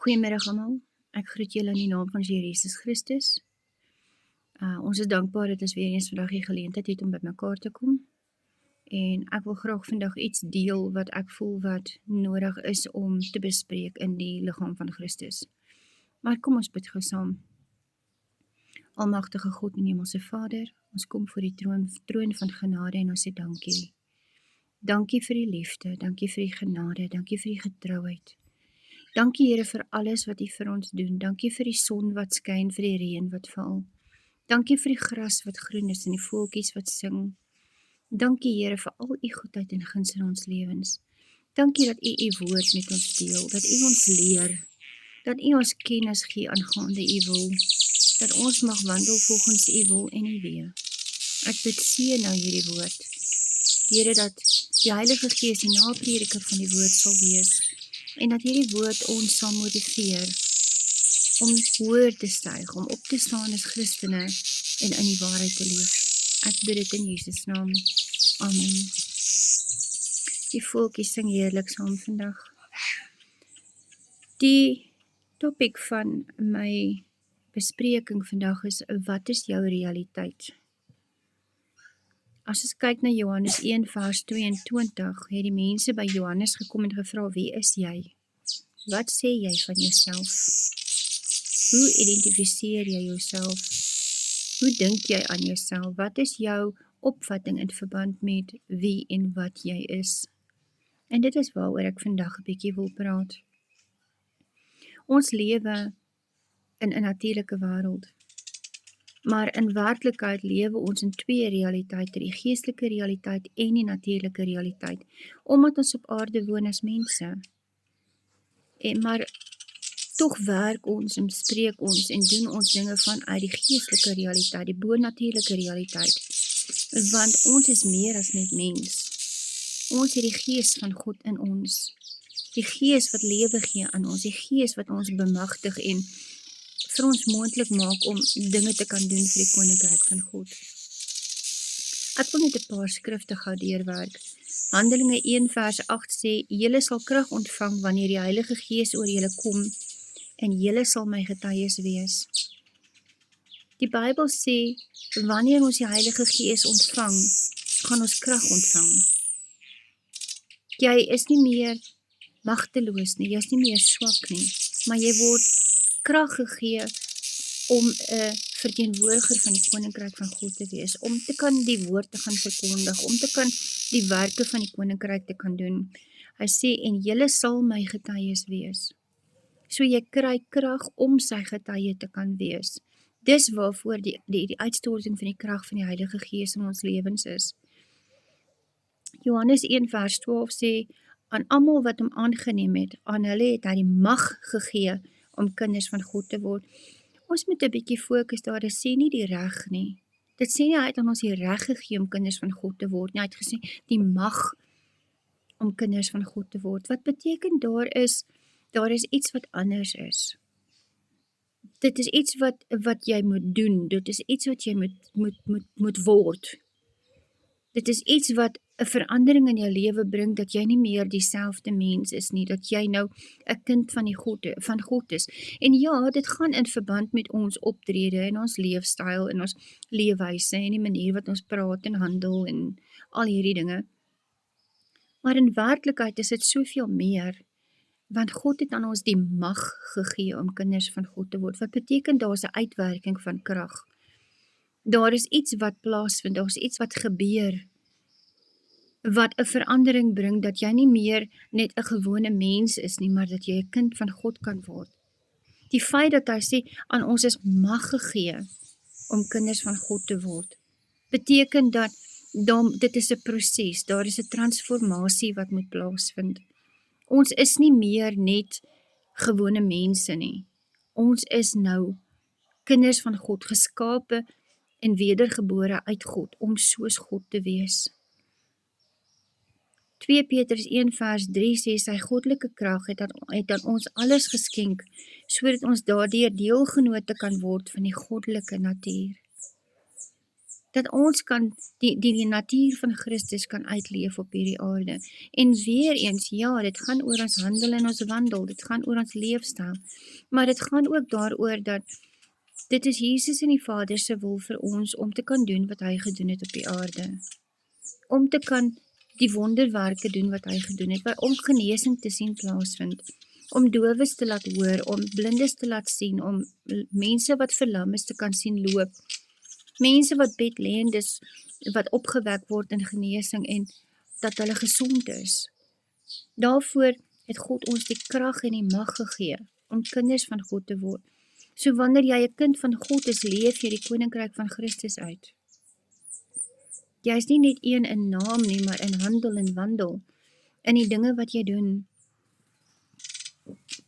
Goeiemiddag almal. Ek groet julle in die naam van Here Jesus Christus. Ons is dankbaar dat ons weer eens vandag die geleentheid het om by mekaar te kom. En ek wil graag vandag iets deel wat ek voel wat nodig is om te bespreek in die liggaam van Christus. Maar kom ons bid gou saam. Almagtige God en Hemelse Vader, ons kom voor die troon van genade en ons sê dankie. Dankie vir die liefde, dankie vir die genade, dankie vir die getrouheid. Dankie Here vir alles wat U vir ons doen. Dankie vir die son wat skyn, vir die reën wat val. Dankie vir die gras wat groen is en die voeltjies wat sing. Dankie Here vir al U goedheid en guns in ons lewens. Dankie dat U U woord met ons deel, dat U ons leer, dat U ons kennis gee aangaande U wil, dat ons mag wandel volgens U wil en U weë. Ek bid seën nou hierdie woord. Here, dat die Heilige Gees die naprediker van die woord sal wees, en dat hierdie woord ons sal motiveer om hoër te styg, om op te staan as Christene en in die waarheid te leef. Ek bid dit in Jesus naam. Amen. Die voeltjies sing heerlik saam vandag. Die topik van my bespreking vandag is, wat is jou realiteit? As ons kyk na Johannes 1 vers 22, het die mense by Johannes gekom en gevra, wie is jy? Wat sê jy van jouself? Hoe identifiseer jy jouself? Hoe dink jy aan jouself? Wat is jou opvatting in verband met wie en wat jy is? En dit is waaroor ek vandag 'n bietjie wil praat. Ons lewe in 'n natuurlike wêreld. Maar in werklikheid lewe ons in twee realiteite, die geestelike realiteit en die natuurlike realiteit, omdat ons op aarde woon as mense. Maar tog werk ons en spreek ons en doen ons dinge vanuit die geestelike realiteit, die bonatuurlike realiteit, want ons is meer as net mens. Ons het die gees van God in ons, die gees wat lewe gee aan ons, die gees wat ons bemagtig en vir ons moontlik maak om dinge te kan doen vir die koninkryk van God. Ek wil net 'n paar skrifte gou deurwerk. Handelinge 1 vers 8 sê, julle sal krag ontvang wanneer die Heilige Gees oor julle kom en julle sal my getuies wees. Die Bybel sê, wanneer ons die Heilige Gees ontvang, gaan ons krag ontvang. Jy is nie meer magteloos nie, jy is nie meer swak nie, maar jy word krag gegee om 'n verteenwoordiger van die koninkryk van God te wees, om te kan die woord te gaan verkondig, om te kan die werke van die koninkryk te kan doen. Hy sê, en julle sal my getuies wees. So jy kry krag om sy getuie te kan wees. Dis waarvoor die uitstorting van die krag van die Heilige Gees in ons lewens is. Johannes 1 vers 12 sê, aan almal wat hom aangeneem het, aan hulle het hy die mag gegee om kinders van God te word. Ons moet 'n bietjie fokus daar, dit sê nie die reg nie. Dit sê nie hy het aan ons die reg gegee om kinders van God te word nie, hy het gesê die mag om kinders van God te word. Wat beteken daar is iets wat anders is. Dit is iets wat jy moet doen, dit is iets wat jy moet word. Dit is iets wat 'n verandering in jou lewe bring, dat jy nie meer dieselfde mens is nie, dat jy nou 'n kind van God is. En ja, dit gaan in verband met ons optrede en ons leefstyl en ons leefwyse en die manier wat ons praat en handel en al hierdie dinge. Maar in werklikheid is dit soveel meer, want God het aan ons die mag gegee om kinders van God te word. Wat beteken daar is 'n uitwerking van krag? Daar is iets wat plaasvind, daar is iets wat gebeur, wat 'n verandering bring, dat jy nie meer net 'n gewone mens is nie, maar dat jy 'n kind van God kan word. Die feit dat hy sê, aan ons is mag gegee om kinders van God te word, beteken dat dit is 'n proses, daar is 'n transformasie wat moet plaasvind. Ons is nie meer net gewone mense nie. Ons is nou kinders van God, geskape en wedergebore uit God, om soos God te wees. 2 Petrus 1 vers 3 sê, sy goddelike krag het aan ons alles geskenk, sodat ons daardeur deelgenote kan word van die goddelike natuur. dat ons kan die natuur van Christus kan uitleef op hierdie aarde. En weer eens, ja, dit gaan oor ons handel en ons wandel, dit gaan oor ons leefstyl, maar dit gaan ook daaroor dat dit is Jesus en die Vader se wil vir ons om te kan doen wat hy gedoen het op die aarde. Om te kan die wonderwerke doen wat hy gedoen het, om genesing te sien plaasvind, om dowes te laat hoor, om blindes te laat sien, om mense wat verlam is te kan sien loop, mense wat bedlêend is, wat opgewek word in genesing en dat hulle gesond is. Daarvoor het God ons die krag en die mag gegee om kinders van God te word. So wanneer jy 'n kind van God is, leef jy die koninkryk van Christus uit. Jy is nie net een in naam nie, maar in handel en wandel, in die dinge wat jy doen.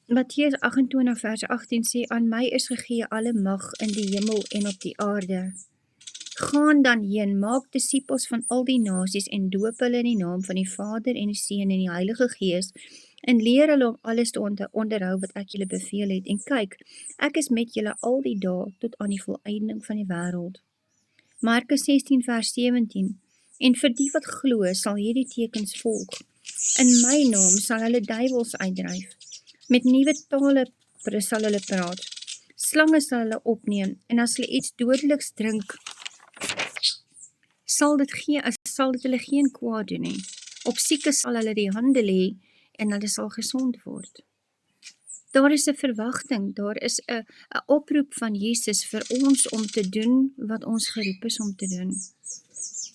Matteus 28 vers 18 sê, aan my is gegee alle mag in die hemel en op die aarde. Gaan dan heen, maak disippels van al die nasies en doop hulle in die naam van die Vader en die Seun en die Heilige Gees en leer hulle om alles te onderhou wat ek julle beveel het. En kyk, ek is met julle al die dae tot aan die volëinding van die wêreld. Markus 16 vers 17 en vir die wat glo sal hierdie tekens volg. In my naam sal hulle duiwels uitdryf. Met nuwe tale sal hulle praat. Slange sal hulle opneem en as hulle iets dodeliks drink, sal dit hulle geen kwaad doen nie. Op siekes sal hulle die hande lê en hulle sal gesond word. Daar is 'n verwagting, daar is 'n oproep van Jesus vir ons om te doen wat ons geroep is om te doen.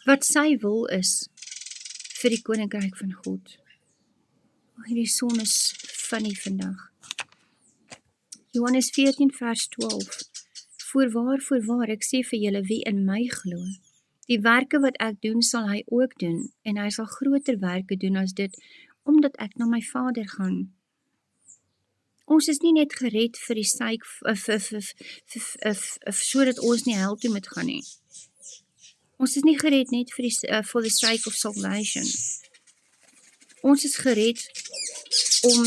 Wat sy wil is vir die koninkryk van God. Hierdie son is funny vandag. Johannes 14 vers 12. Voorwaar, ek sê vir julle wie in my glo, die werke wat ek doen sal hy ook doen, en hy sal groter werke doen as dit, omdat ek na my Vader gaan. Ons is nie net gered vir die syk, sodat ons nie hel toe moet gaan nie. Ons is nie gered net vir for the sake of salvation. Ons is gered om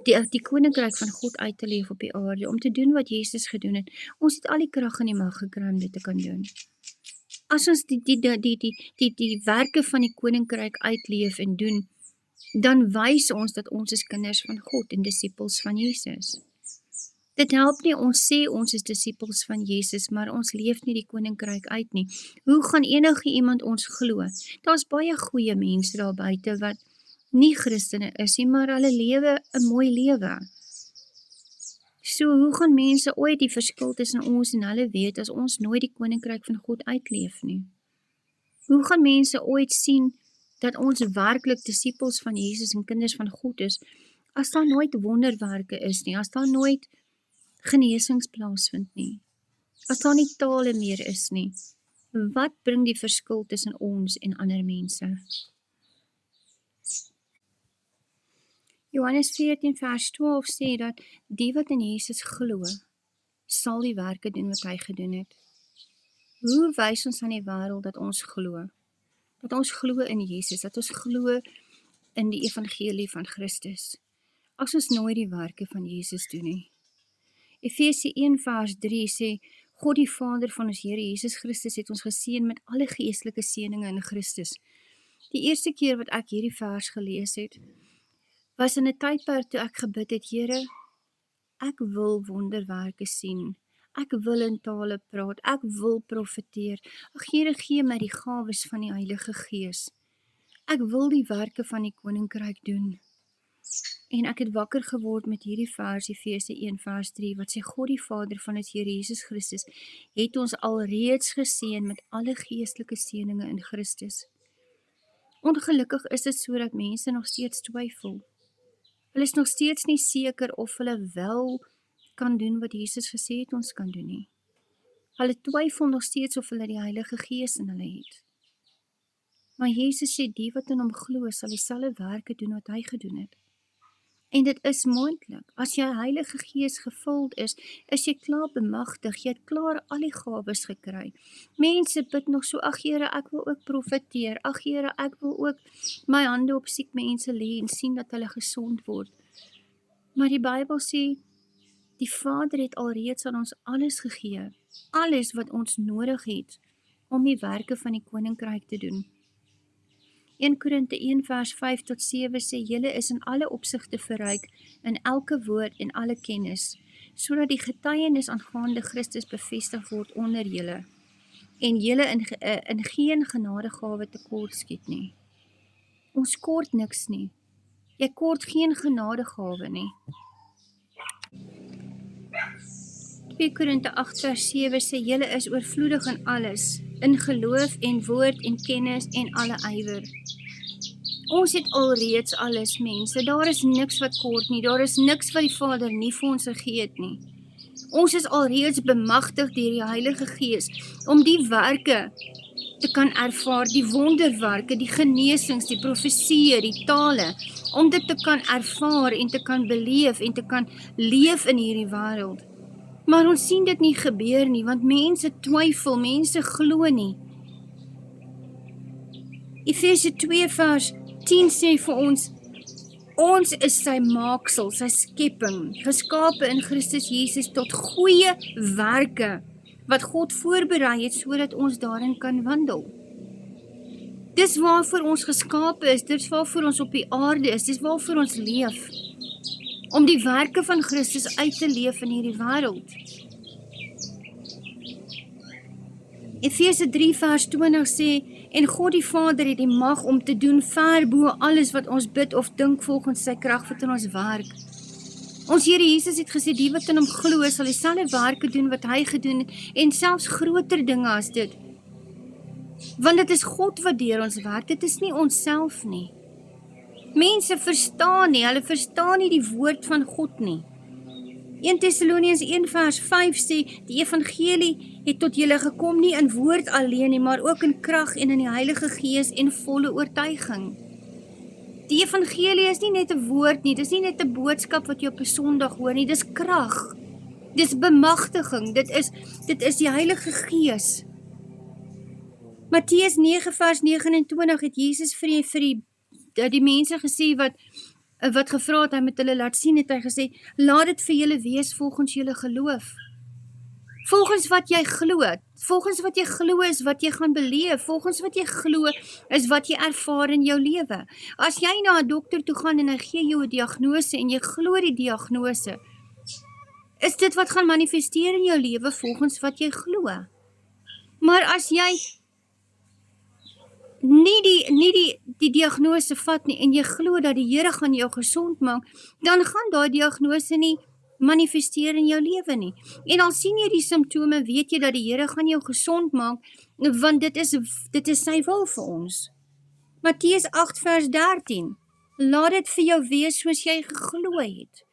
die koninkryk van God uit te leef op die aarde, om te doen wat Jesus gedoen het. ons het al die krag en die mag gekry om dit te kan doen. As ons die werke van die koninkryk uitleef en doen, dan wys ons dat ons is kinders van God en disippels van Jesus. Dit help nie, ons sê ons is disippels van Jesus, maar ons leef nie die koninkryk uit nie. Hoe gaan enige iemand ons glo? Daar's baie goeie mense daar buite wat nie Christene is nie, maar hulle lewe 'n mooi lewe. So, hoe gaan mense ooit die verskil tussen ons en hulle weet as ons nooit die koninkryk van God uitleef nie? Hoe gaan mense ooit sien dat ons werklik disippels van Jesus en kinders van God is, as daar nooit wonderwerke is nie, as daar nooit genesings plaasvind nie, as daar nie tale meer is nie? Wat bring die verskil tussen ons en ander mense? Johannes 14 vers 12 sê dat die wat in Jesus glo, sal die werke doen wat hy gedoen het. Hoe wys ons aan die wêreld dat ons glo? Dat ons glo in Jesus, dat ons glo in die evangelie van Christus, as ons nooit die werke van Jesus doen nie. Efesië 1 vers 3 sê, God die Vader van ons Here Jesus Christus het ons geseën met alle geestelike seëninge in Christus. Die eerste keer wat ek hierdie vers gelees het, was in 'n tydperk toe ek gebid het, Here, ek wil wonderwerke sien, ek wil in tale praat, ek wil profeteer. Ag Here, gee my die gawes van die Heilige Gees. Ek wil die werke van die koninkryk doen. En ek het wakker geword met hierdie vers, Efesië 1 vers 3, wat sê, God die Vader van ons Here Jesus Christus, het ons alreeds geseën met alle geestelike seëninge in Christus. Ongelukkig is dit so dat mense nog steeds twyfel. Hulle is nog steeds nie seker of hulle wel kan doen wat Jesus gesê het ons kan doen nie. Hulle twyfel nog steeds of hulle die Heilige Gees in hulle het. Maar Jesus sê, die wat in hom glo, sal dieselfde werke doen wat hy gedoen het. En dit is moontlik. As jy Heilige Gees gevuld is jy klaar bemagtig, jy het klaar al die gawes gekry. Mense bid nog so, ag Here, ek wil ook profeteer, ag Here, ek wil ook my hande op siek mense lê en sien dat hulle gesond word. Maar die Bybel sê, die Vader het alreeds aan ons alles gegee, alles wat ons nodig het om die werke van die koninkryk te doen. 1 Korinte 1 vers 5 tot 7 sê, julle is in alle opsigte verryk, in elke woord en alle kennis, sodat die getuienis aangaande Christus bevestig word onder julle, en julle in geen genadegawe tekort skiet nie. Ons kort niks nie. Jy kort geen genadegawe nie. 2 Korinte 8 vers 7 sê, julle is oorvloedig in alles, in geloof en woord en kennis en alle ywer. Ons het alreeds alles, mense. Daar is niks wat kort nie. Daar is niks wat die Vader nie vir ons gegee het nie. Ons is alreeds bemagtig deur die Heilige Gees om die werke te kan ervaar, die wonderwerke, die genesings, die profesieë, die tale, om dit te kan ervaar en te kan beleef en te kan leef in hierdie wêreld. Maar ons sien dit nie gebeur nie, want mense twyfel, mense glo nie. Efesië 2 vers 10 sê vir ons is sy maaksel, sy skepping, geskape in Christus Jesus tot goeie werke, wat God voorberei het, sodat ons daarin kan wandel. Dis waarvoor ons geskape is, dis waarvoor ons op die aarde is, dis waarvoor ons leef, om die werke van Christus uit te leef in hierdie wêreld. Efesië 3 vers 20 sê, en God die Vader het die mag om te doen ver bo alles wat ons bid of dink volgens sy krag wat in ons werk. Ons Here Jesus het gesê, die wat in hom glo, sal dieselfde werke doen wat hy gedoen het, en selfs groter dinge as dit. Want dit is God wat deur ons werk, dit is nie onsself nie. Mense verstaan nie, hulle verstaan nie die woord van God nie. 1 Thessalonians 1 vers 5 sê, die evangelie het tot julle gekom nie in woord alleen nie, maar ook in krag en in die Heilige Gees en volle oortuiging. Die evangelie is nie net 'n woord nie, dis nie net 'n boodskap wat jy op 'n Sondag hoor nie, dis krag. Dis bemagtiging, dit is die Heilige Gees. Matteus 9 vers 29 het Jesus vir die mense gesê wat gevra het, hy met hulle laat sien, het hy gesê, laat dit vir julle wees volgens julle geloof. Volgens wat jy glo is wat jy gaan beleef, volgens wat jy glo is wat jy ervaar in jou lewe. As jy na 'n dokter toe gaan en hy gee jou 'n diagnose en jy glo die diagnose, is dit wat gaan manifesteer in jou lewe volgens wat jy glo. Maar as jy nie die diagnose vat nie en jy glo dat die Here gaan jou gesond maak, dan gaan daai diagnose nie manifesteer in jou lewe nie. En al sien jy die simptome, weet jy dat die Here gaan jou gesond maak, want dit is sy wil vir ons. Matteus 8 vers 13, laat dit vir jou wees soos jy geglo het.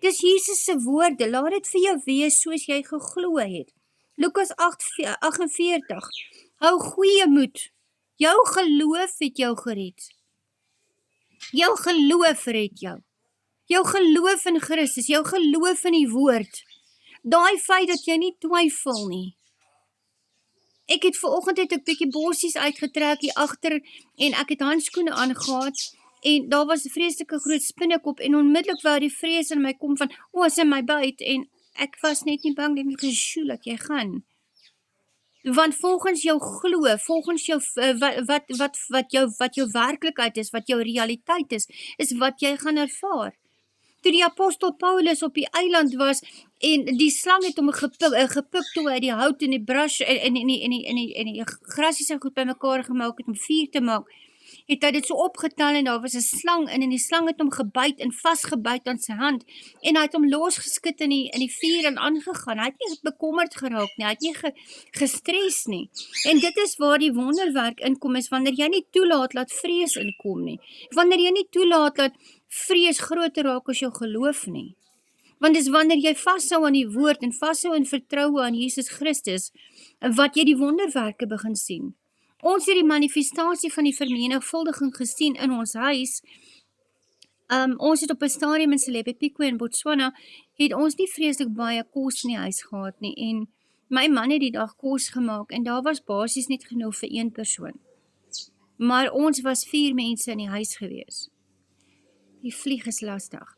Dis Jesus se woorde, laat dit vir jou wees soos jy geglo het. Lukas 8:48, hou goeie moed, jou geloof het jou gered. Jou geloof red jou. Jou geloof in Christus, jou geloof in die woord. Daai feit dat jy nie twyfel nie. Ek het vanoggend 'n bietjie bossies uitgetrek hier agter en ek het handskoene aangetrek en daar was 'n vreeslike groot spinnekop en onmiddellik wou die vrees in my kom van, as hy my byt, en ek was net nie bang, ek het gesjoe dat jy gaan. Want volgens jou glo, volgens jou wat jou werklikheid is, wat jou realiteit is wat jy gaan ervaar. Toe die apostel Paulus op die eiland was en die slang het hom gepik toe hy die hout en die brush en die grasies en goed bymekaar gemaak het om vuur te maak, het hy dit so opgetel en daar was 'n slang in en die slang het hom gebyt en vasgebyt aan sy hand en hy het hom losgeskit in die vuur en aangegaan. Hy het nie bekommerd geraak nie, hy het nie gestres nie. En dit is waar die wonderwerk inkom, is wanneer jy nie toelaat laat vrees inkom nie. Wanneer jy nie toelaat laat vrees groter raak as jou geloof nie. Want dis wanneer jy vashou aan die woord en vashou in vertroue aan Jesus Christus, wat jy die wonderwerke begin sien. Ons het die manifestasie van die vermenigvuldiging gesien in ons huis. Ons het op 'n stadium in Celebes Pico in Botswana, het ons nie vreeslik baie kos in die huis gehad nie, en my man het die dag kos gemaak, en daar was basies net genoeg vir een persoon. Maar ons was 4 mense in die huis gewees. Die vlieg is lastig.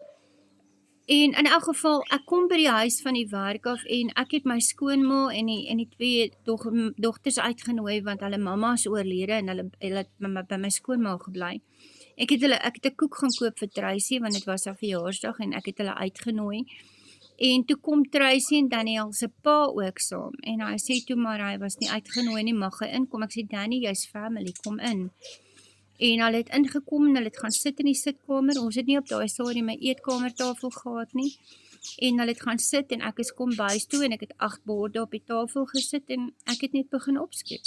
En in elk geval, ek kom by die huis van die werk af en ek het my skoonma en die twee dogters uitgenooi want hulle mamma is oorlede en hulle het by my skoonma gebly. Ek het 'n koek gaan koop vir Tracy want dit was haar verjaarsdag en ek het hulle uitgenooi. En toe kom Tracy en Daniel se pa ook saam en hy sê toe maar hy was nie uitgenooi nie, mag hy inkom. Ek sê Danny, jy's family, kom in. En hulle het ingekom en hulle het gaan sit in die sitkamer. Ons het nie op daai stadium my eetkamertafel gehad nie. En hulle het gaan sit en ek is kom bys toe en ek het 8 borde op die tafel gesit en ek het net begin opskep.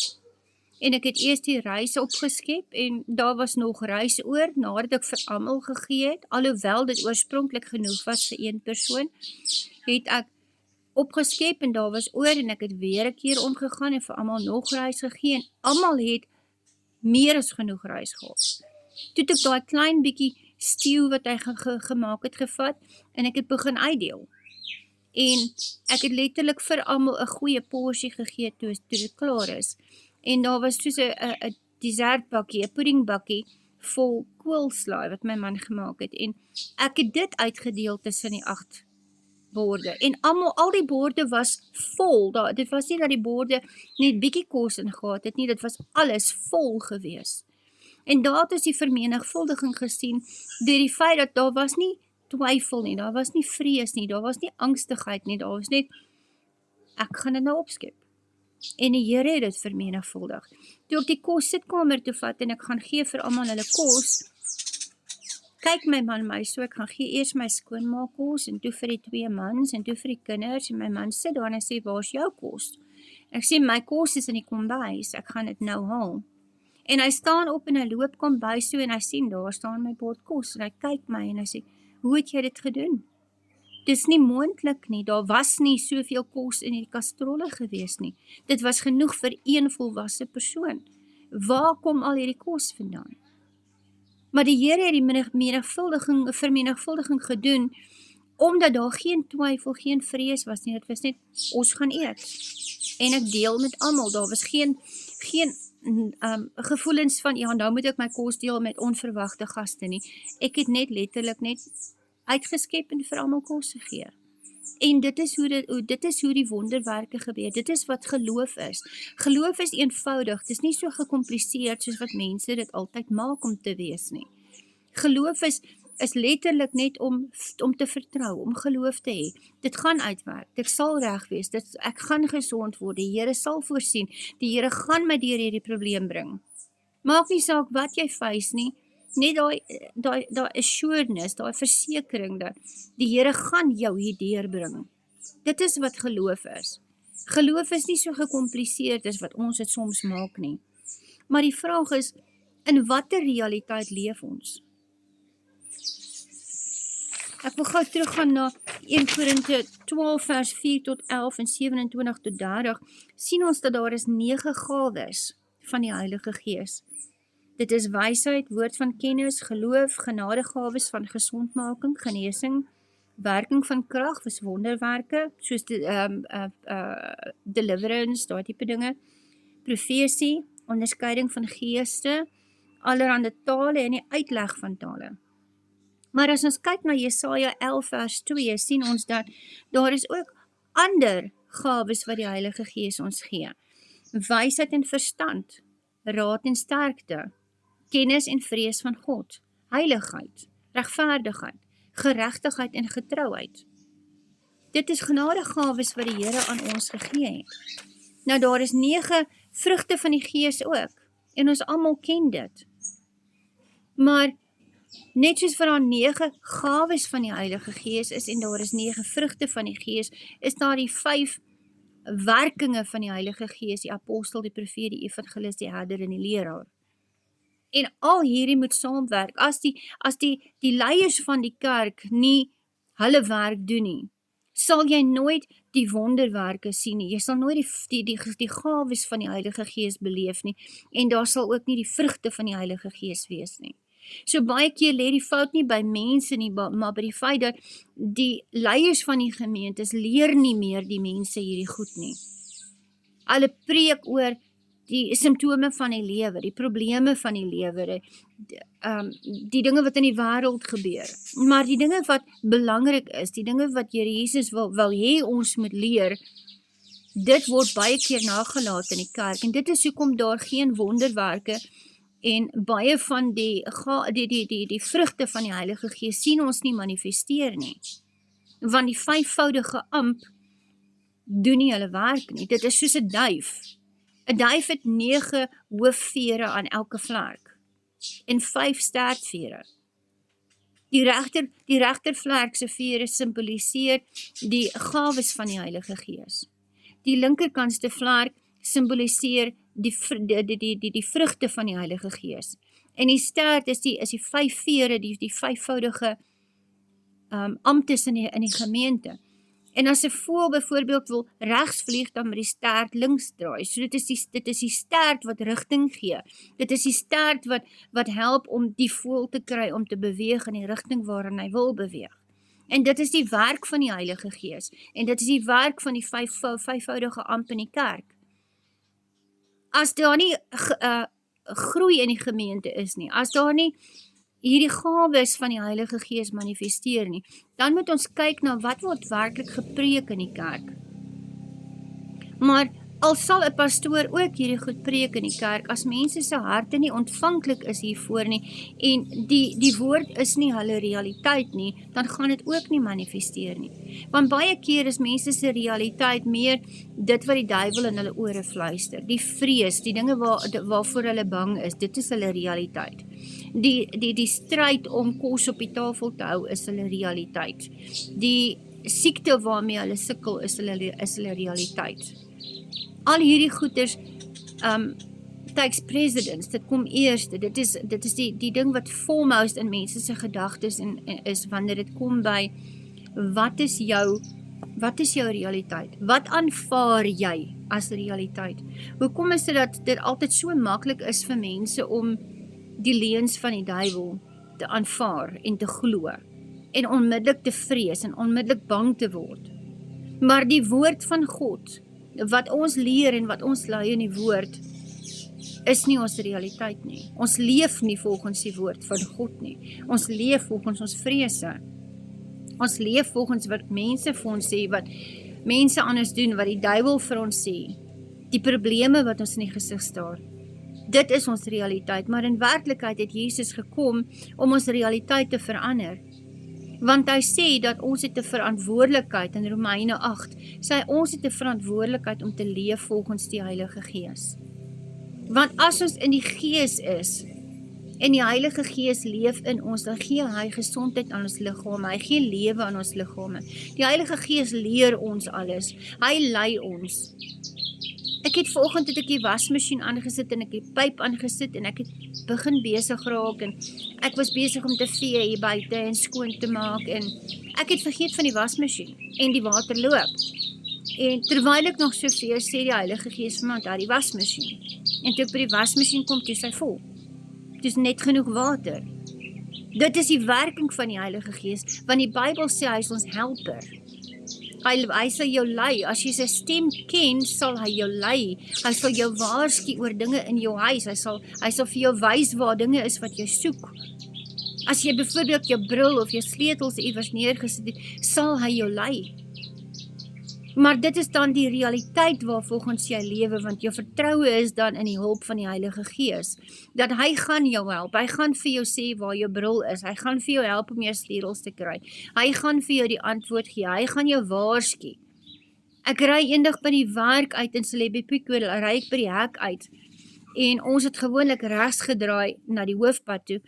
En ek het eers die rys opgeskep en daar was nog rys oor nadat ek vir almal gegee het, alhoewel dit oorspronklik genoeg was vir een persoon, het ek opgeskep en daar was oor en ek het weer 'n keer omgegaan en vir almal nog rys gegee en almal het meer as genoeg rys gehad. Toe het ek daai klein bietjie stew wat hy gemaak het gevat en ek het begin uitdeel. En ek het letterlik vir almal 'n goeie porsie gegee toe dit klaar is. En daar was soos 'n dessertbakkie, 'n puddingbakkie vol koolslaai wat my man gemaak het. En ek het dit uitgedeel tussen die 8 borde. En al die borde was vol. Dit was nie dat die borde net bietjie kos ingehaat het nie, dit was alles vol gewees. En daar het ons die vermenigvuldiging gesien deur die feit dat daar was nie twyfel nie, daar was nie vrees nie, daar was nie angstigheid nie, daar was net ek gaan dit nou opskep. En die Here het dit vermenigvuldig. Toe ek die kos sitkamer toe vat en ek gaan gee vir almal hulle kos, kyk my man my so, ek gaan gee eers my skoonma kos en toe vir die 2 mans en toe vir die kinders en my man sit daar en hy sê, waar's jou kos? Ek sê, my kos is in die kombuis, ek gaan dit nou haal. En hy staan op en hy loop kombuis toe en hy sien, daar staan my bord kos en hy kyk my en hy sê, hoe het jy dit gedoen? Dis nie moontlik nie, daar was nie soveel kos in die kastrolle gewees nie. Dit was genoeg vir een volwasse persoon. Waar kom al hierdie kos vandaan? Maar die Here het die vermenigvuldiging gedoen, omdat daar geen twyfel, geen vrees was nie, dit was net, ons gaan eet. En ek deel met almal, daar was geen gevoelens van, ja, nou moet ek my kos deel met onverwagte gaste nie. Ek het net letterlik net uitgeskep en vir almal kos gegee. En dit is hoe die wonderwerke gebeur. Dit is wat geloof is. Geloof is eenvoudig. Dit is nie so gekompliseerd soos wat mense dit altyd maak om te wees nie. Geloof is letterlik net om te vertrou, om geloof te hê. Dit gaan uitwerk. Dit sal reg wees. Ek gaan gesond word. Die Here sal voorsien. Die Here gaan my deur hierdie probleem bring. Maak nie saak wat jy face nie. Net daai assuredness, daai versekering dat die Here gaan jou hier deurbring. Dit is wat geloof is. Geloof is nie so gekompliseerd as wat ons dit soms maak nie. Maar die vraag is, in watter realiteit leef ons? Ek wil gou teruggaan na 1 Korinte 12 vers 4 tot 11 en 27 tot 30, sien ons dat daar is 9 gawes van die Heilige Gees. Dit is wysheid, woord van kennis, geloof, genadegawes van gesondmaking, genesing, werking van krag, is wonderwerke, soos deliverance, daai tipe dinge, profesie, onderskeiding van geeste, allerhande tale en die uitleg van tale. Maar as ons kyk na Jesaja 11 vers 2, sien ons dat daar is ook ander gawes wat die Heilige Gees ons gee. Wysheid en verstand, raad en sterkte, kennis en vrees van God, heiligheid, regverdigheid, geregtigheid en getrouheid. Dit is genadegawes wat die Here aan ons gegee het. Nou daar is 9 vrugte van die Gees ook, en ons almal ken dit. Maar net soos vir daar 9 gawes van die Heilige Gees is, en daar is 9 vrugte van die Gees, is daar die 5 werkinge van die Heilige Gees, die apostel, die profeet, die evangelis, die herder en die leraar. En al hierdie moet saamwerk. As die leiers van die kerk nie hulle werk doen nie, sal jy nooit die wonderwerke sien nie. Jy sal nooit die gawes van die Heilige Gees beleef nie. En daar sal ook nie die vrugte van die Heilige Gees wees nie. So baie keer lê die fout nie by mense nie, maar by die feit dat die leiers van die gemeentes leer nie meer die mense hierdie goed nie. Hulle preek oor die simptome van die lewe, die probleme van die lewe, die dinge wat in die wêreld gebeur. Maar die dinge wat belangrik is, die dinge wat Here Jesus wil hê ons moet leer, dit word baie keer nagelaat in die kerk, en dit is hoekom daar geen wonderwerke en baie van die vrugte van die Heilige Gees sien ons nie manifesteer nie. Want die vyfvoudige amp doen nie hulle werk nie. Dit is soos 'n duif. 'n Duif het 9 hoofvere aan elke vlerk en 5 stertvere. Die regtervlerk se vere simboliseer die gawes van die Heilige Gees. Die linkerkantste vlerk simboliseer die vrugte van die Heilige Gees. En die stert is die 5 vere, die vyfvoudige amptes in die gemeente. En as 'n voël byvoorbeeld wil regs vlieg, dan met die stert links draai. So dit is die stert wat rigting gee. Dit is die stert wat help om die voël te kry om te beweeg in die rigting waarin hy wil beweeg. En dit is die werk van die Heilige Gees. En dit is die werk van die vyfvoudige amp in die kerk. As daar nie groei in die gemeente is nie, as daar nie hierdie gawes van die Heilige Gees manifesteer nie, dan moet ons kyk na wat word werklik gepreek in die kerk. Maar al sal 'n pastoor ook hierdie goed preek in die kerk, as mense se harte nie ontvanklik is hiervoor nie, en die woord is nie hulle realiteit nie, dan gaan dit ook nie manifesteer nie. Want baie keer is mense se realiteit meer dit wat die duiwel in hulle ore fluister, die vrees, die dinge waarvoor hulle bang is, dit is hulle realiteit. Die stryd om kos op die tafel te hou is hulle realiteit. Die siekte waarmee hulle sukkel is hulle realiteit. Al hierdie goeders takes precedence, dit kom eerste, dit is die ding wat foremost in mense se gedagtes is wanneer dit kom by wat is jou realiteit? Wat aanvaar jy as realiteit? Hoekom is dit dat dit altyd so maklik is vir mense om die leuns van die duiwel te aanvaar en te glo en onmiddellik te vrees en onmiddellik bang te word? Maar die woord van God, wat ons leer en wat ons lei in die woord, is nie ons realiteit nie. Ons leef nie volgens die woord van God nie. Ons leef volgens ons vrese. Ons leef volgens wat mense vir ons sê, wat mense anders doen, wat die duiwel vir ons sê. Die probleme wat ons in die gesig staar. Dit is ons realiteit, maar in werklikheid het Jesus gekom om ons realiteit te verander. Want hy sê dat ons het 'n verantwoordelikheid, in Romeine 8, sê ons het 'n verantwoordelikheid om te leef volgens die Heilige Gees. Want as ons in die Gees is, en die Heilige Gees leef in ons, dan gee hy gesondheid aan ons liggame, hy gee lewe aan ons liggame. Die Heilige Gees leer ons alles, hy lei ons. Vanoggend het ek die wasmasjien aangesit en ek die pyp aangesit en ek het begin besig raak en ek was besig om te vee hier buite en skoon te maak en ek het vergeet van die wasmasjien en die water loop. En terwyl ek nog so vee, sê die Heilige Gees vir my, daar die wasmasjien. En toe ek by die wasmasjien kom, toe is hy vol. Toe is net genoeg water. Dit is die werking van die Heilige Gees, want die Bybel sê hy is ons helper. Hy sal jou lei, as jy sy stem ken, sal hy jou lei, hy sal jou waarsku oor dinge in jou huis, hy sal vir jou wys waar dinge is wat jy soek. As jy byvoorbeeld jou bril of jou sleutels iewers neergesit het, sal hy jou lei. Maar dit is dan die realiteit waarvolgens jy lewe, want jou vertroue is dan in die hulp van die Heilige Gees, dat hy gaan jou help, hy gaan vir jou sê waar jou bril is, hy gaan vir jou help om jou sleutels te kry, hy gaan vir jou die antwoord gee, hy gaan jou waarsku. Ek ry eendag by die werk uit in Celebipico, ry ek by die hek uit, en ons het gewoonlik regs gedraai na die hoofpad toe,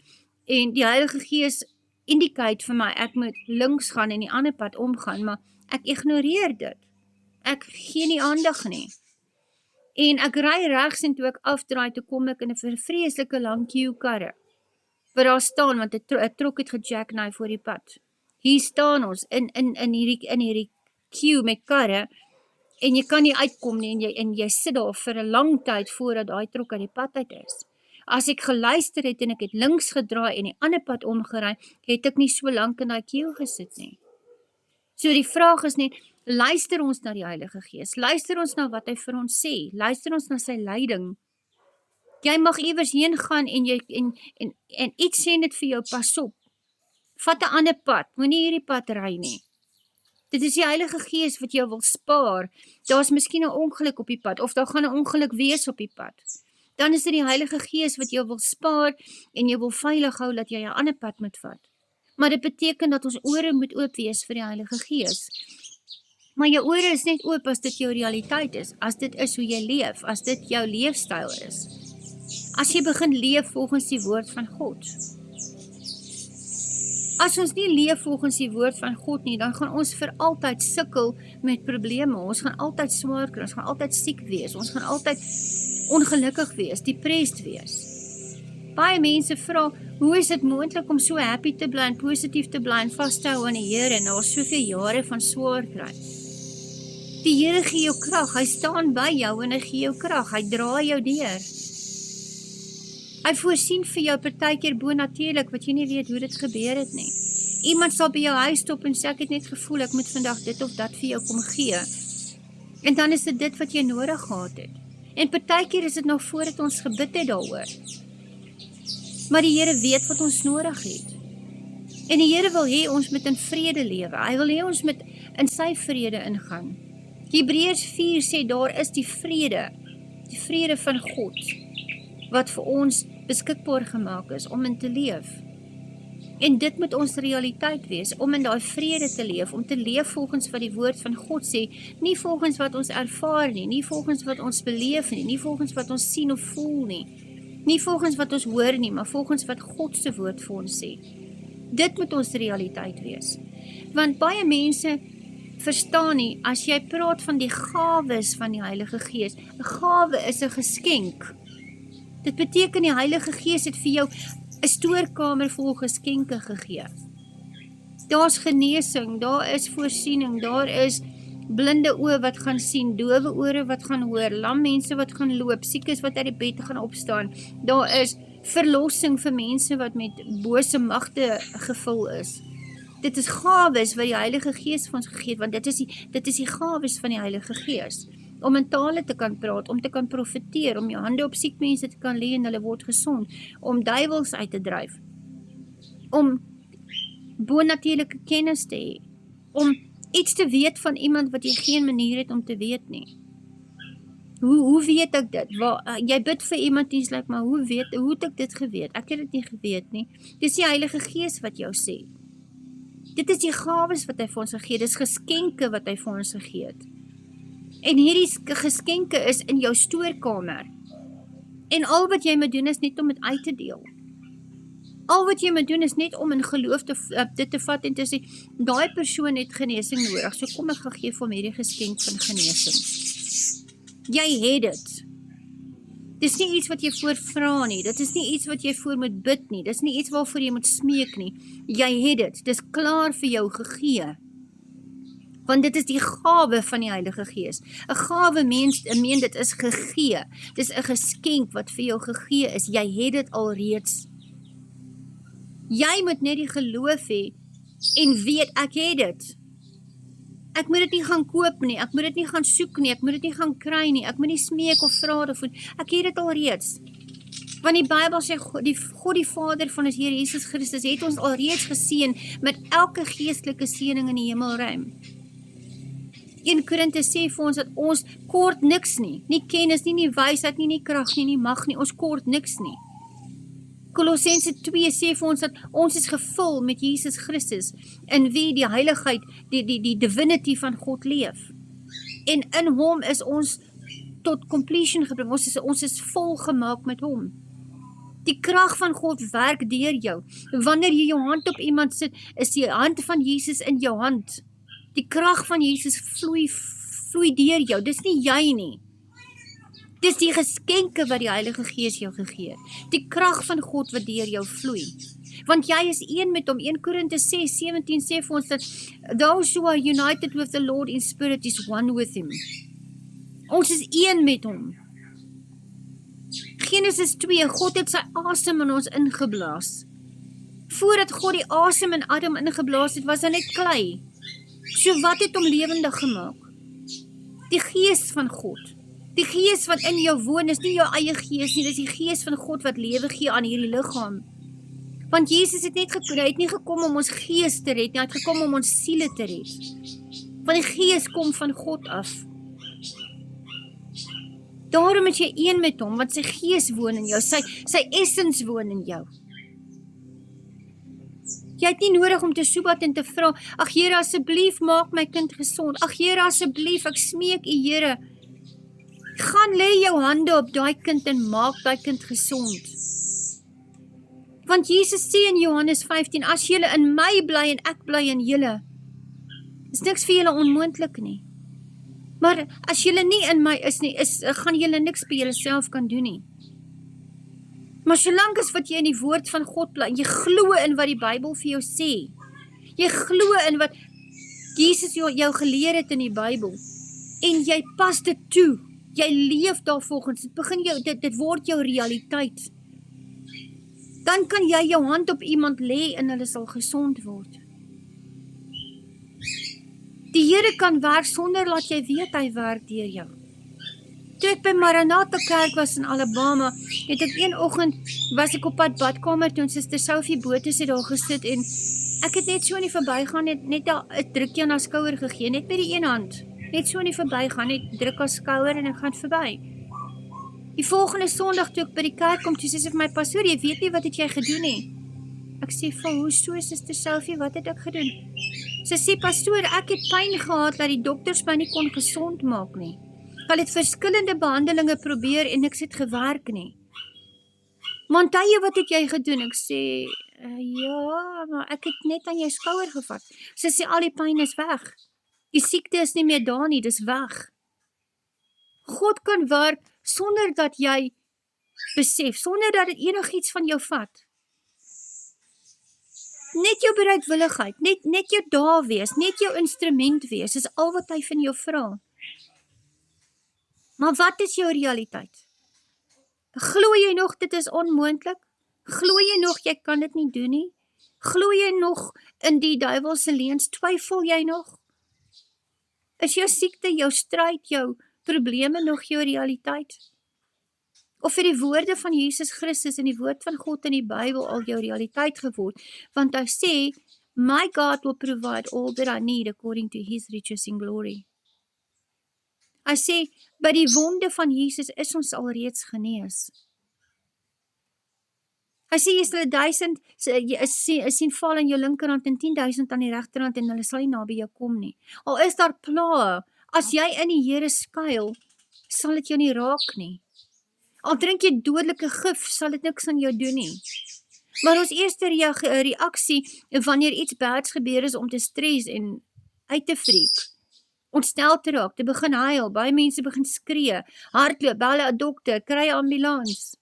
en die Heilige Gees indicate vir my, ek moet links gaan en die ander pad omgaan, maar ek ignoreer dit. Ek gee nie aandag nie. En ek ry regs en toe ek afdraai, toe kom ek in 'n vreeslike lang queue karre. Waar daar staan, want 'n trok het gejackknife voor die pad. Hier staan ons in hierdie queue met karre, en jy kan nie uitkom nie, en jy sit daar vir 'n lang tyd voordat daai trok uit die pad uit is. As ek geluister het en ek het links gedraai en die ander pad omgery, het ek nie so lank in daai queue gesit nie. So die vraag is net, luister ons na die Heilige Gees, luister ons na wat hy vir ons sê, luister ons na sy leiding, Jy mag iewers heen gaan en iets sê net vir jou, pas op. Vat 'n ander pad, moenie hierdie pad ry nie. Dit is die Heilige Gees wat jou wil spaar. Daar's miskien 'n ongeluk op die pad, of daar gaan 'n ongeluk wees op die pad. Dan is dit die Heilige Gees wat jou wil spaar en jou wil veilig hou dat jy 'n ander pad moet vat. Maar dit beteken dat ons ore moet oop wees vir die Heilige Gees. Maar jou ore is net oop as dit jou realiteit is, as dit is hoe jy leef, as dit jou leefstyl is. As jy begin leef volgens die woord van God. As ons nie leef volgens die woord van God nie, dan gaan ons vir altyd sukkel met probleme. Ons gaan altyd swaar kry, ons gaan altyd siek wees, ons gaan altyd ongelukkig wees, depressed wees. Baie mense vra, hoe is dit moontlik om so happy te bly en positief te bly en vas te hou aan die Here na soveel jare van swaar kry? Die Here gee jou krag, hy staan by jou en hy gee jou krag, hy dra jou deur. Hy voorsien vir jou partykeer bonatuurlik wat jy nie weet hoe dit gebeur het nie. Iemand sal by jou huis stop en sê, ek het net gevoel, ek moet vandag dit of dat vir jou kom gee. En dan is dit wat jy nodig gehad het. En partykeer is dit nog voordat ons gebid het daaroor. Maar die Here weet wat ons nodig het. En die Here wil hê ons moet in vrede lewe. Hy wil hê ons moet in sy vrede ingaan. Hebreërs 4 sê, daar is die vrede van God, wat vir ons beskikbaar gemaak is om in te leef. En dit moet ons realiteit wees, om in daai vrede te leef, om te leef volgens wat die woord van God sê, nie volgens wat ons ervaar nie, nie volgens wat ons beleef nie, nie volgens wat ons sien of voel nie, nie volgens wat ons hoor nie, maar volgens wat God se woord vir ons sê. Dit moet ons realiteit wees. Want baie mense verstaan nie, as jy praat van die gawes van die Heilige Gees, 'n gawe is 'n geskenk. Dit beteken die Heilige Gees het vir jou 'n stoorkamer vol geskenke gegee. Daar's genesing, daar is voorsiening, daar is blinde oë wat gaan sien, dowe ore wat gaan hoor, lam mense wat gaan loop, siekes wat uit die bed gaan opstaan. Daar is verlossing vir mense wat met bose magte gevul is. Dit is gawes wat die Heilige Gees vir ons gegee het, want dit is die gawes van die Heilige Gees. Om in tale te kan praat, om te kan profeteer, om jou hande op siek mense te kan lê en hulle word gesond, om duiwels uit te dryf, om bonatuurlike kennis te hê, om iets te weet van iemand wat jy geen manier het om te weet nie. Hoe weet ek dit? Jy bid vir iemand en jy sê, maar hoe het ek dit geweet? Ek het dit nie geweet nie. Dis die Heilige Gees wat jou sê. Dit is die gawes wat hy vir ons gegee het, dis geskenke wat hy vir ons gegee het. En hierdie geskenke is in jou stoorkamer. En al wat jy moet doen is net om dit uit te deel. Al wat jy moet doen is net om in geloof dit te vat en te sê, daai persoon het genesing nodig, so kom ek gee vir hom hierdie geskenk van genesing. Jy het dit. Dis nie iets wat jy voor vra nie, dit is nie iets wat jy voor moet bid nie, dit is nie iets waarvoor jy moet smeek nie. Jy het dit, dis klaar vir jou gegee. Want dit is die gawe van die Heilige Gees. 'n Gawe meen dit is gegee. Dis 'n geskenk wat vir jou gegee is. Jy het dit alreeds. Jy moet net die geloof hê en weet ek het dit. Ek moet dit nie gaan koop nie, ek moet dit nie gaan soek nie, ek moet dit nie gaan kry nie, ek moet nie smeek of vra daarvoor. Ek het dit alreeds. Want die Bybel sê God die Vader van ons Here Jesus Christus het ons alreeds geseën met elke geestelike seëning in die hemelruim. 1 Korinte sê vir ons dat ons kort niks nie. Nie kennis nie, nie wysheid nie, nie krag nie, nie mag nie. Ons kort niks nie. Kolossense 2 sê vir ons dat ons is gevul met Jesus Christus, in wie die heiligheid, die divinity van God leef. En in hom is ons tot completion gebring. Ons is volgemaak met hom. Die krag van God werk deur jou. Wanneer jy jou hand op iemand sit, is die hand van Jesus in jou hand. Die krag van Jesus vloei deur jou. Dis nie jy nie. Dis die geskenke wat die Heilige Gees jou gegee het. Die krag van God wat deur jou vloei. Want jy is een met hom. 1 Korinte 6:17 sê vir ons dat those who are united with the Lord in spirit is one with him. Ons is een met hom. Genesis 2, God het sy asem in ons ingeblaas. Voordat God die asem in Adam ingeblaas het, was hy net klei. So wat het hom lewendig gemaak? Die Gees van God. Die gees wat in jou woon is nie jou eie gees nie, dis die gees van God wat lewe gee aan hierdie liggaam. Want Jesus het hy het nie gekom om ons gees te red nie, hy het gekom om ons siele te red. Want die gees kom van God af. Daarom is jy een met hom, want sy gees woon in jou, sy essence woon in jou. Jy het nie nodig om te soebat en te vra, ag Here, asseblief maak my kind gesond, ag Here, asseblief, ek smeek U Here, gaan lê jou hande op daai kind en maak daai kind gesond. Want Jesus sê in Johannes 15, as julle in my bly en ek bly in julle, is niks vir julle onmoontlik nie. Maar as julle nie in my is nie, gaan julle niks by julle self kan doen nie. Maar solank as wat jy in die woord van God bly, jy glo in wat die Bybel vir jou sê, jy glo in wat Jesus jou geleer het in die Bybel, en jy pas dit toe, jy leef daarvolgens, dit word jou realiteit, dan kan jy jou hand op iemand lê en hulle sal gesond word. Die Here kan werk sonder dat jy weet hy werk deur jou. Toe ek by Maranatha Kerk was in Alabama, het ek een oggend, was ek op pad badkamer toe en Suster Sophie Botha het daar gesit en ek het net so in die verbygaan, net 'n drukkie aan haar skouer gegee, net met die een hand, net so in die verbygaan, net druk haar skouer en ek gaan verby. Die volgende Sondag toe ek by die kerk kom, toe sê sy vir my, pastoor, jy weet nie wat het jy gedoen nie. Ek sê, hoe so, Suster Sophie, wat het ek gedoen? Sy sê, pastoor, ek het pyn gehad dat die dokters my nie kon gesond maak nie. Hulle het verskillende behandelinge probeer en niks het gewerk nie. Maar tye, wat het jy gedoen? Ek sê, ja, maar ek het net aan jou skouer gevat. Sy sê, al die pyn is weg. Die siekte is nie meer daar nie, dis weg. God kan werk sonder dat jy besef, sonder dat dit enigiets van jou vat. Net jou bereidwilligheid, net jou daar wees, net jou instrument wees, is al wat hy van jou vra. Maar wat is jou realiteit? Glo jy nog dit is onmoontlik? Glo jy nog jy kan dit nie doen nie? Glo jy nog in die duiwelse leuns? Twyfel jy nog? Is jou siekte, jou stryd, jou probleme nog jou realiteit? Of het die woorde van Jesus Christus en die woord van God in die Bybel al jou realiteit geword? Want hy sê, my God will provide all that I need according to his riches in glory. Hy sê, by die wonde van Jesus is ons alreeds genees. Hy sê, jy sal 1000 sien val in jou linkerhand en 10,000 aan die regterhand en hulle sal nie naby jou kom nie. Al is daar plaae, as jy in die Here skuil, sal dit jou nie raak nie. Al drink jy dodelike gif, sal dit niks aan jou doen nie. Maar ons eerste reaksie, wanneer iets bads gebeur is om te stres en uit te freak, ontstel te raak, te begin huil, baie mense begin skree, hardloop, bel 'n dokter, kry 'n ambulans.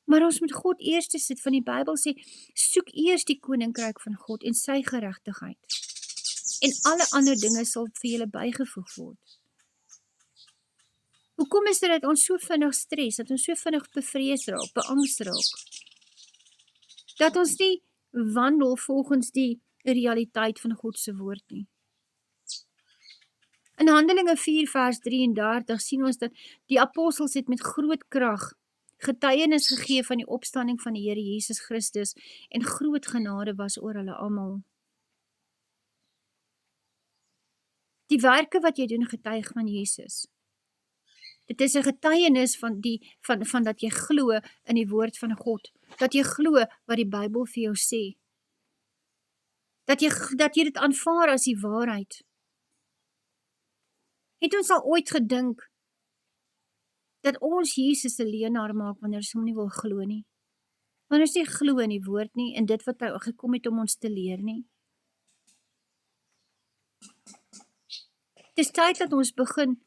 Maar ons moet God eers sit, van die Bybel sê, soek eers die koninkryk van God en sy geregtigheid. En alle ander dinge sal vir julle bygevoeg word. Hoekom is dit dat ons so vinnig stres, dat ons so vinnig bevrees raak, beangs raak? Dat ons nie wandel volgens die realiteit van God se woord nie. In Handelinge 4 vers 33 sien ons dat die apostels het met groot krag getuienis gegee van die opstanding van die Here Jesus Christus en groot genade was oor hulle almal. Die werke wat jy doen getuig van Jesus. Dit is 'n getuienis van dat jy glo in die woord van God, dat jy glo wat die Bybel vir jou sê. Dat jy dit aanvaar as die waarheid. Het ons al ooit gedink dat ons Jesus 'n leienaar maak wanneer ons hom nie wil glo nie? Wanneer ons nie glo in die woord nie en dit wat hy gekom het om ons te leer nie? Dis tyd dat ons begin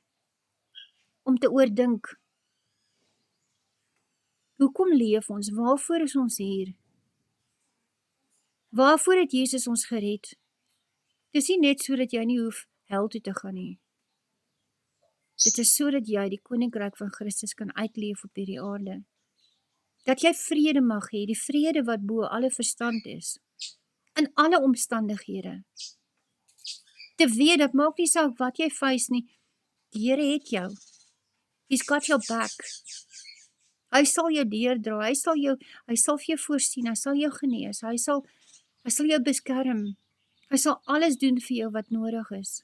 om te oordink. Hoekom leef ons? Waarvoor is ons hier? Waarvoor het Jesus ons gered? Dis nie net so dat jy nie hoef hel toe te gaan nie. Dit is so dat jy die koninkryk van Christus kan uitleef op hierdie aarde. Dat jy vrede mag hê, die vrede wat bo alle verstand is. In alle omstandighede. Te weet, dat maak nie saak wat jy face nie, Die Here het jou. He's got your back. Hy sal jou deurdra, hy sal vir jou voorsien, hy sal jou genees, hy sal jou beskerm, hy sal alles doen vir jou wat nodig is.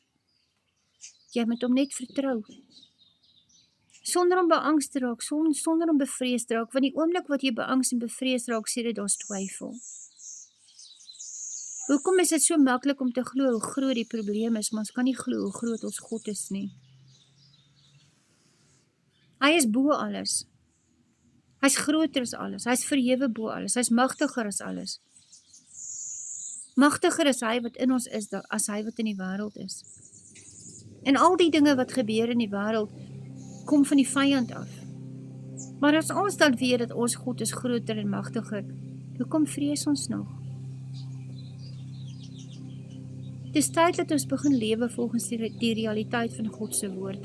Jy moet hom net vertrou. Sonder om beangst te raak, sonder om bevrees te raak, want die oomblik wat jy beangst en bevrees raak, sê dit daar's twyfel. Hoekom is dit so maklik om te glo hoe groot die probleem is, maar ons kan nie glo hoe groot ons God is nie. Hy is bo alles. Hy's groter as alles, hy's verhewe bo alles, hy's magtiger as alles. Magtiger is hy wat in ons is, as hy wat in die wêreld is. En al die dinge wat gebeur in die wêreld, kom van die vyand af. Maar as ons dan weet dat ons God is groter en magtiger, hoekom vrees ons nog? Het is tyd dat ons begin lewe volgens die realiteit van God se woord.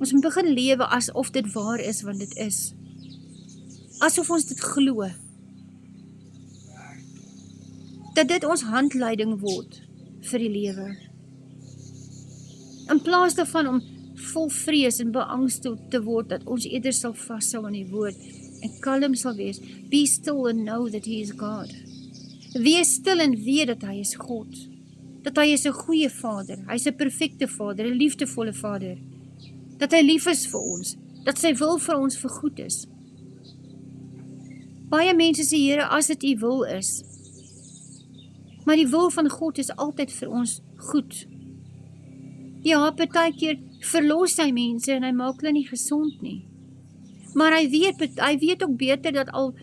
Ons moet begin lewe asof dit waar is, want dit is. Asof ons dit glo. Dat dit ons handleiding word vir die lewe. In plaas daarvan om vol vrees en beangst te word, dat ons eerder sal vashou aan die woord en kalm sal wees. Be still and know that he is God. Wees stil en weet dat hy is God. Dat hy is 'n goeie Vader, hy is 'n perfekte Vader, 'n liefdevolle Vader. Dat hy lief is vir ons, dat sy wil vir ons vergoed is. Baie mense sê, Here, as dit u wil is. Maar die wil van God is altyd vir ons goed. Ja, partykeer verlos hy mense en hy maak hulle nie gesond nie. Maar hy weet ook beter dat al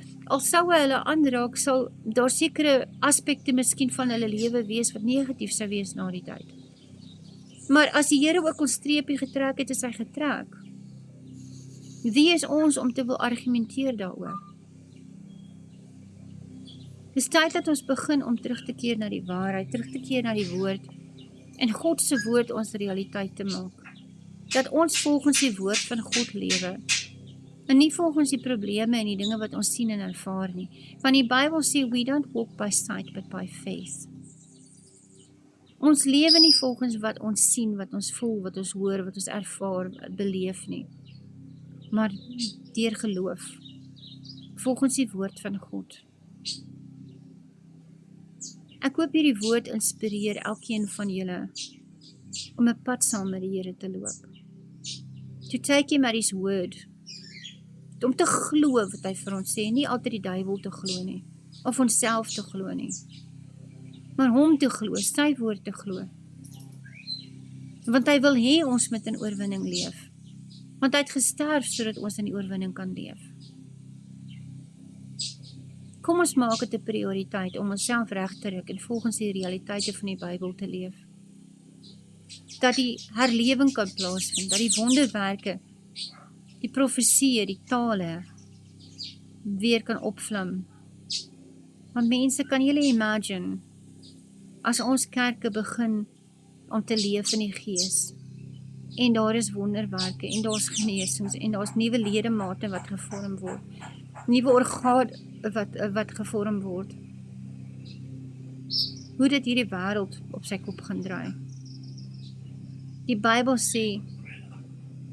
sou hy hulle aanraak, sal daar sekere aspekte miskien van hulle lewe wees wat negatief sou wees na die tyd. Maar as die Here ook ons streepie getrek het, is hy getrek. Wie is ons om te wil argumenteer daaroor? Dis tyd dat ons begin om terug te keer na die waarheid, terug te keer na die woord, en God se woord ons realiteit te maak. Dat ons volgens die woord van God lewe, en nie volgens die probleme en die dinge wat ons sien en ervaar nie. Want die Bybel sê, we don't walk by sight, but by faith. Ons lewe nie volgens wat ons sien, wat ons voel, wat ons hoor, wat ons ervaar, beleef nie. Maar deur geloof, volgens die woord van God. Ek hoop hierdie woord inspireer elkeen van julle om 'n pad saam met die Here te loop. To take him at his word. Om te glo wat hy vir ons sê, nie altyd die duiwel te glo nie, of onsself te glo nie, maar hom te glo, sy woord te glo. Want hy wil hê ons moet in oorwinning leef. Want hy het gesterf sodat ons in die oorwinning kan leef. Kom ons maak dit 'n prioriteit om onsself reg te ruk en volgens die realiteite van die Bybel te leef. Dat die herlewing kan plaasvind, dat die wonderwerke, die profesieë, die tale weer kan opvlam. Want mense, kan julle imagine, as ons kerke begin om te leef in die Gees, en daar is wonderwerke, en daar is genesings, en daar is nuwe ledemate wat gevorm word, nuwe orgaan wat gevorm word, hoe dit hierdie wêreld op sy kop gaan draai. Die Bybel sê,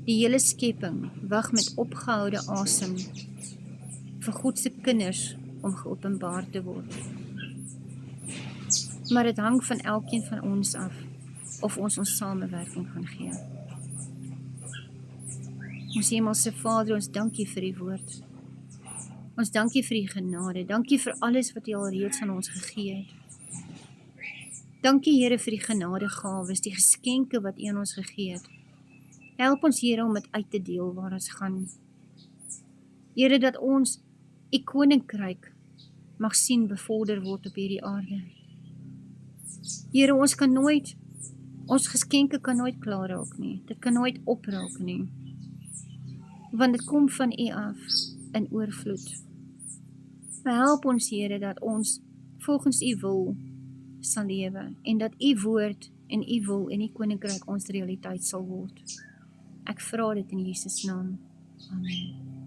die hele skepping wag met opgehoude asem vir God se kinders om geopenbaar te word. Maar dit hang van elkeen van ons af, of ons samewerking gaan gee. Ons Hemelse Vader, ons dankie vir die woord. Ons dankie vir die genade, dankie vir alles wat U al reeds aan ons gegee het. Dankie Here vir die genadegawes, die geskenke wat U aan ons gegee het. Help ons Here om dit uit te deel waar ons gaan. Here, dat ons U koninkryk mag sien bevorder word op hierdie aarde. Here, ons geskenke kan nooit klaar raak nie, dit kan nooit opraak nie, want dit kom van U af in oorvloed. Maar help ons Here dat ons volgens U wil sal lewe, en dat U woord en U wil en U koninkryk ons realiteit sal word. Ek vra dit in Jesus naam. Amen.